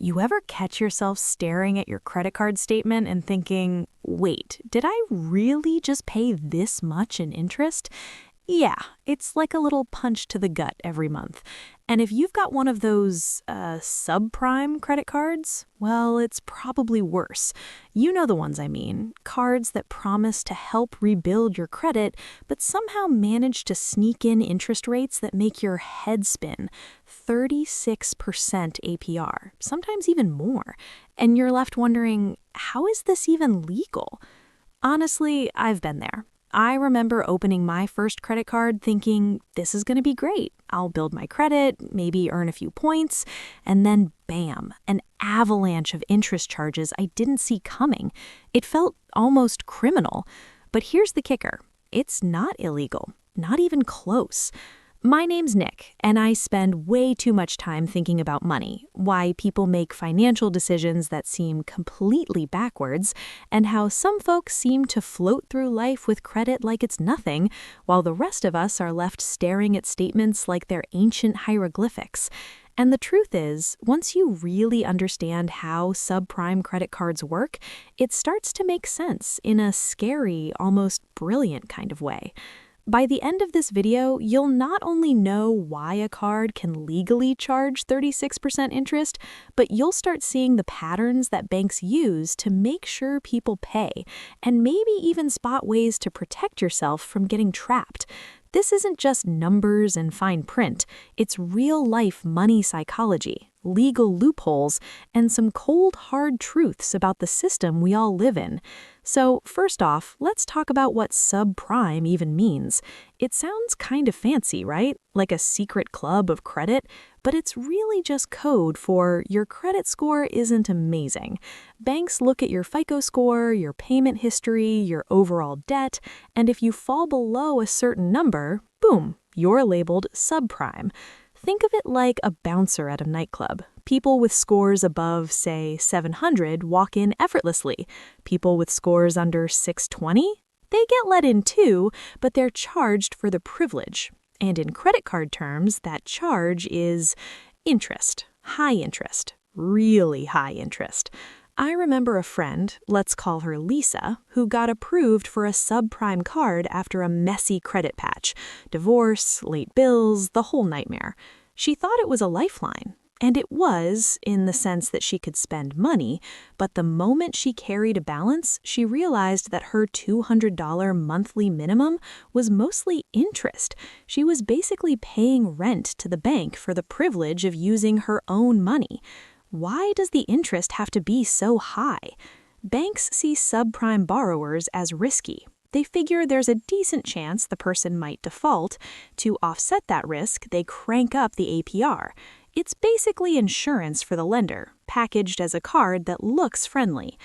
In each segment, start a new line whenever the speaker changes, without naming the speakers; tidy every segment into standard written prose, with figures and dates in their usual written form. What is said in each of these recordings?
You ever catch yourself staring at your credit card statement and thinking, wait, did I really just pay this much in interest? Yeah, it's like a little punch to the gut every month. And if you've got one of those subprime credit cards, well, it's probably worse. You know the ones I mean, cards that promise to help rebuild your credit, but somehow manage to sneak in interest rates that make your head spin. 36% APR, sometimes even more. And you're left wondering, how is this even legal? Honestly, I've been there. I remember opening my first credit card thinking, this is going to be great. I'll build my credit, maybe earn a few points, and then bam, an avalanche of interest charges I didn't see coming. It felt almost criminal. But here's the kicker. It's not illegal, not even close. My name's Nick, and I spend way too much time thinking about money, why people make financial decisions that seem completely backwards, and how some folks seem to float through life with credit like it's nothing, while the rest of us are left staring at statements like they're ancient hieroglyphics. And the truth is, once you really understand how subprime credit cards work, it starts to make sense in a scary, almost brilliant kind of way. By the end of this video, you'll not only know why a card can legally charge 36% interest, but you'll start seeing the patterns that banks use to make sure people pay, and maybe even spot ways to protect yourself from getting trapped. This isn't just numbers and fine print, it's real-life money psychology, legal loopholes, and some cold, hard truths about the system we all live in. So first off, let's talk about what subprime even means. It sounds kind of fancy, right? Like a secret club of credit, but it's really just code for your credit score isn't amazing. Banks look at your FICO score, your payment history, your overall debt, and if you fall below a certain number, boom, you're labeled subprime. Think of it like a bouncer at a nightclub. People with scores above, say, 700 walk in effortlessly. People with scores under 620? They get let in too, but they're charged for the privilege. And in credit card terms, that charge is interest. High interest. Really high interest. I remember a friend, let's call her Lisa, who got approved for a subprime card after a messy credit patch. Divorce, late bills, the whole nightmare. She thought it was a lifeline. And it was, in the sense that she could spend money, but the moment she carried a balance, she realized that her $200 monthly minimum was mostly interest. She was basically paying rent to the bank for the privilege of using her own money. Why does the interest have to be so high? Banks see subprime borrowers as risky. They figure there's a decent chance the person might default. To offset that risk, they crank up the APR. It's basically insurance for the lender, packaged as a card that looks friendly.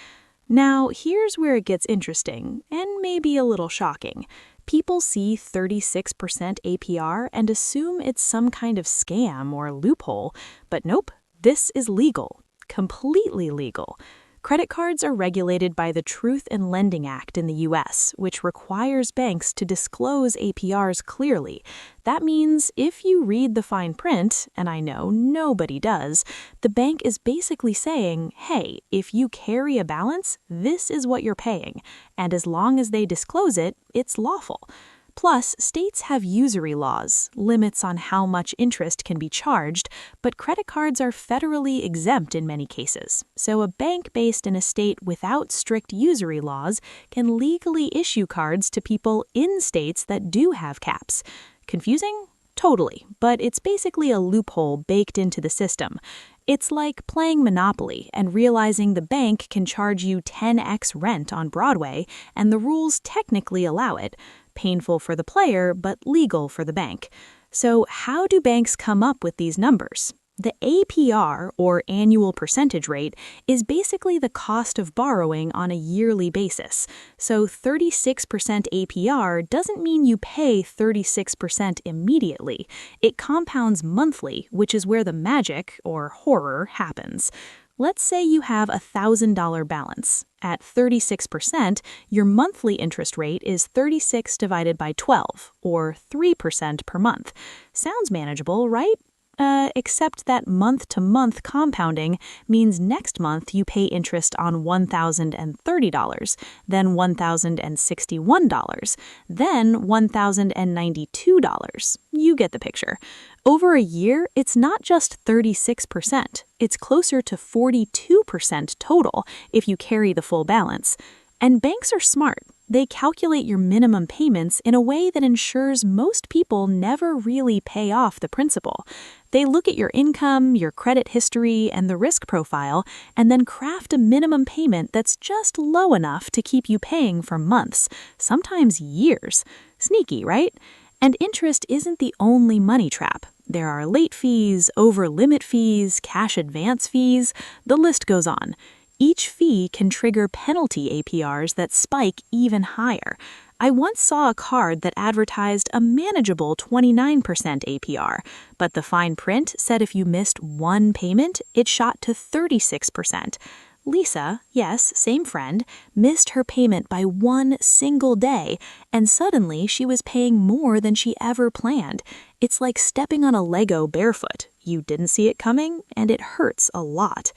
Now, here's where it gets interesting, and maybe a little shocking. People see 36% APR and assume it's some kind of scam or loophole, but nope, this is legal, completely legal. Credit cards are regulated by the Truth in Lending Act in the U.S., which requires banks to disclose APRs clearly. That means if you read the fine print, and I know nobody does, the bank is basically saying, hey, if you carry a balance, this is what you're paying, and as long as they disclose it, it's lawful. Plus, states have usury laws, limits on how much interest can be charged, but credit cards are federally exempt in many cases. So a bank based in a state without strict usury laws can legally issue cards to people in states that do have caps. Confusing? Totally, but it's basically a loophole baked into the system. It's like playing Monopoly and realizing the bank can charge you 10x rent on Broadway, and the rules technically allow it. Painful for the player, but legal for the bank. So how do banks come up with these numbers? The APR, or annual percentage rate, is basically the cost of borrowing on a yearly basis. So 36% APR doesn't mean you pay 36% immediately. It compounds monthly, which is where the magic, or horror, happens. Let's say you have a $1,000 balance. At 36%, your monthly interest rate is 36 divided by 12, or 3% per month. Sounds manageable, right? except that month-to-month compounding means next month you pay interest on $1,030, then $1,061, then $1,092. You get the picture. Over a year, it's not just 36%. It's closer to 42% total if you carry the full balance. And banks are smart. They calculate your minimum payments in a way that ensures most people never really pay off the principal. They look at your income, your credit history, and the risk profile, and then craft a minimum payment that's just low enough to keep you paying for months, sometimes years. Sneaky, right? And interest isn't the only money trap. There are late fees, over-limit fees, cash advance fees, the list goes on. Each fee can trigger penalty APRs that spike even higher. I once saw a card that advertised a manageable 29% APR, but the fine print said if you missed one payment, it shot to 36%. Lisa, yes, same friend, missed her payment by one single day, and suddenly she was paying more than she ever planned. It's like stepping on a Lego barefoot. You didn't see it coming, and it hurts a lot.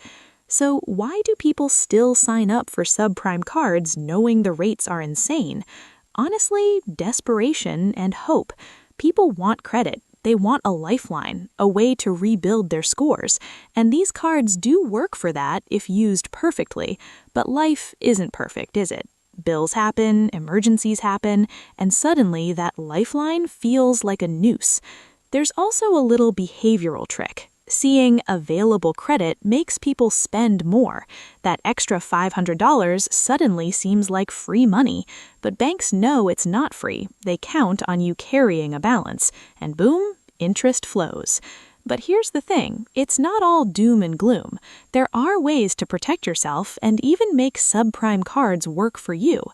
So why do people still sign up for subprime cards knowing the rates are insane? Honestly, desperation and hope. People want credit. They want a lifeline, a way to rebuild their scores. And these cards do work for that if used perfectly. But life isn't perfect, is it? Bills happen, emergencies happen, and suddenly that lifeline feels like a noose. There's also a little behavioral trick. Seeing available credit makes people spend more. That extra $500 suddenly seems like free money. But banks know it's not free. They count on you carrying a balance. And boom, interest flows. But here's the thing, it's not all doom and gloom. There are ways to protect yourself and even make subprime cards work for you.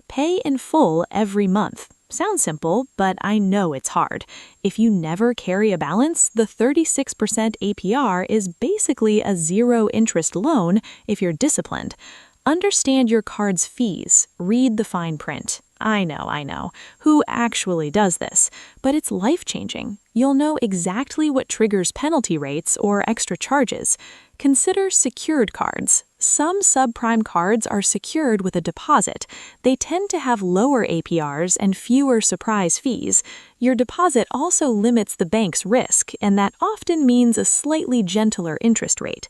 Pay in full every month. Sounds simple, but I know it's hard. If you never carry a balance, the 36% APR is basically a zero-interest loan if you're disciplined. Understand your card's fees. Read the fine print. I know. Who actually does this? But it's life-changing. You'll know exactly what triggers penalty rates or extra charges. Consider secured cards. Some subprime cards are secured with a deposit. They tend to have lower APRs and fewer surprise fees. Your deposit also limits the bank's risk, and that often means a slightly gentler interest rate.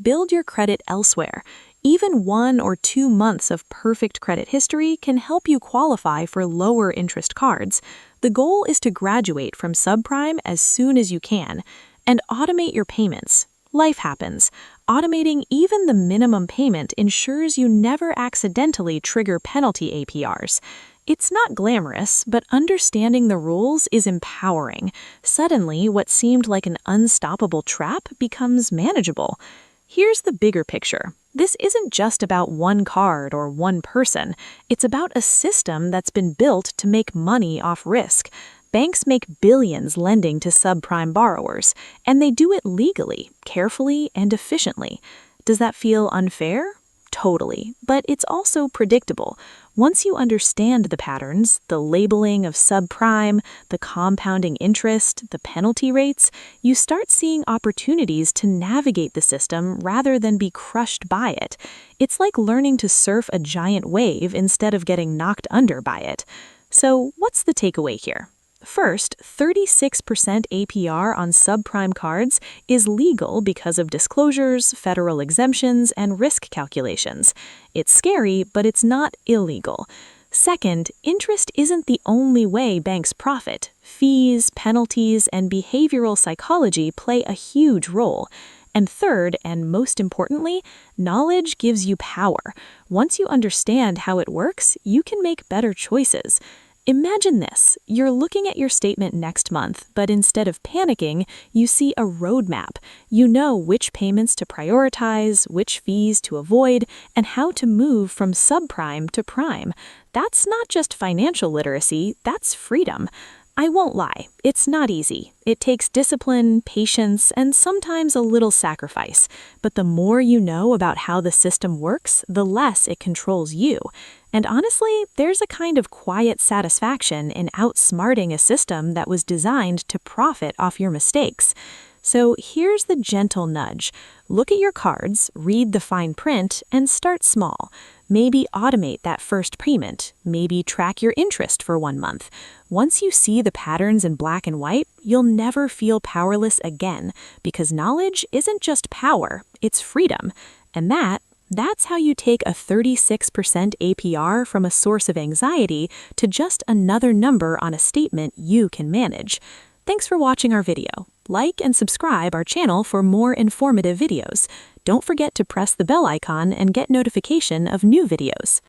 Build your credit elsewhere. Even 1 or 2 months of perfect credit history can help you qualify for lower interest cards. The goal is to graduate from subprime as soon as you can, and automate your payments. Life happens. Automating even the minimum payment ensures you never accidentally trigger penalty APRs. It's not glamorous, but understanding the rules is empowering. Suddenly, what seemed like an unstoppable trap becomes manageable. Here's the bigger picture. This isn't just about one card or one person. It's about a system that's been built to make money off risk. Banks make billions lending to subprime borrowers, and they do it legally, carefully, and efficiently. Does that feel unfair? Totally, but it's also predictable. Once you understand the patterns, the labeling of subprime, the compounding interest, the penalty rates, you start seeing opportunities to navigate the system rather than be crushed by it. It's like learning to surf a giant wave instead of getting knocked under by it. So, what's the takeaway here? First, 36% APR on subprime cards is legal because of disclosures, federal exemptions, and risk calculations. It's scary, but it's not illegal. Second, interest isn't the only way banks profit. Fees, penalties, and behavioral psychology play a huge role. And third, and most importantly, knowledge gives you power. Once you understand how it works, you can make better choices. Imagine this. You're looking at your statement next month, but instead of panicking, you see a roadmap. You know which payments to prioritize, which fees to avoid, and how to move from subprime to prime. That's not just financial literacy, that's freedom. I won't lie, it's not easy. It takes discipline, patience, and sometimes a little sacrifice. But the more you know about how the system works, the less it controls you. And honestly, there's a kind of quiet satisfaction in outsmarting a system that was designed to profit off your mistakes. So here's the gentle nudge. Look at your cards, read the fine print, and start small. Maybe automate that first payment. Maybe track your interest for 1 month. Once you see the patterns in black and white, you'll never feel powerless again, because knowledge isn't just power, it's freedom. And that's how you take a 36% APR from a source of anxiety to just another number on a statement you can manage. Thanks for watching our video. Like and subscribe our channel for more informative videos. Don't forget to press the bell icon and get notification of new videos.